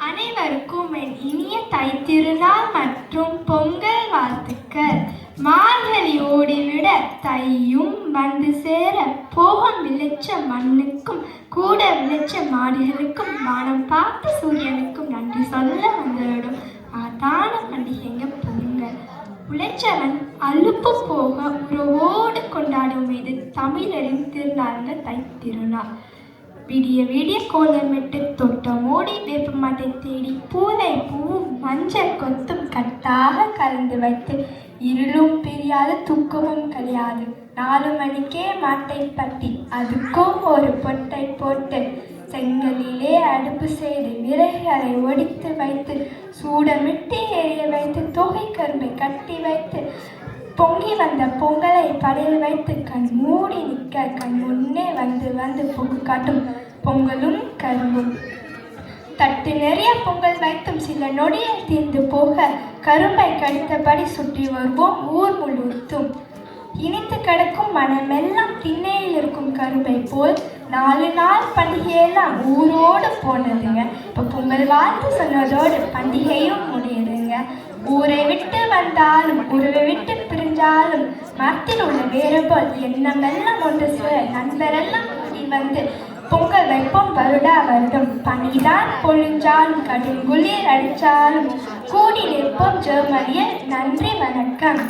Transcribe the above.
அனைவருக்கும் என் இனிய தைத்திருநாள் மற்றும் பொங்கல் வாழ்த்துக்கள். மார்கழி ஓடிவிட தையும் வந்து சேர, போகம் விளைச்ச மண்ணுக்கும் கூட விளைச்ச மாடுகளுக்கும் வானம் பார்த்த சூரியனுக்கும் நன்றி சொல்ல வந்துவிடும் அதான பண்டிகைங்க பொங்கல். உழைச்சவன் அலுப்பு போக உறவோடு கொண்டாடும் இது தமிழரின் திருநாளுங்க தைத்திருநாள். விடிய விடிய கோலமிட்டு தோட்டமோடி வேப்பமட்டை தேடி பூனை பூவும் மஞ்சள் கொத்தும் கட்டாக கலந்து வைத்து இருளும் பிரியாது தூக்கமும் கிடையாது. 4 மணிக்கே மாட்டை பட்டி அதுக்கும் ஒரு பொட்டை போட்டு செங்கலிலே அடுப்பு செய்து விறகுகளை ஒடித்து வைத்து சூடமிட்டு எரிய வைத்து தொகை கரும்பை கட்டி வைத்து பொங்கி வந்த பொங்கலை படையில் வைத்து கண் மூடி நிற்க கண் முன்னே வந்து வந்து பொங்கு காட்டும் பொங்கலும் கரும்பும். தட்டு நிறைய பொங்கல் வைத்தும் சில நொடியில் தீர்ந்து போக கரும்பை கடித்தபடி சுற்றி வருவோம் ஊர் முழுவதும். இனித்து கிடக்கும் மனமெல்லாம் திண்ணையில் இருக்கும் கரும்பை போல் 4 நாள் பண்டிகையெல்லாம் ஊரோடு போனதுங்க. இப்போ பொங்கல் வாழ்த்து சொன்னதோடு பண்டிகையும் முடியுதுங்க. ஊரை விட்டு வந்தாலும் உறவை விட்டு பிரிஞ்சாலும் மரத்தில் உள்ள வேறு போல் எண்ணமெல்லாம் ஒன்று சேர நண்பரெல்லாம் கூடி வந்து பொங்கல் வைப்போம் வருடா வருடம். பனிதான் பொழிஞ்சாலும் கடும் குளிர் அடித்தாலும் கூடி நிற்போம் ஜெர்மனியில். நன்றி, வணக்கம்.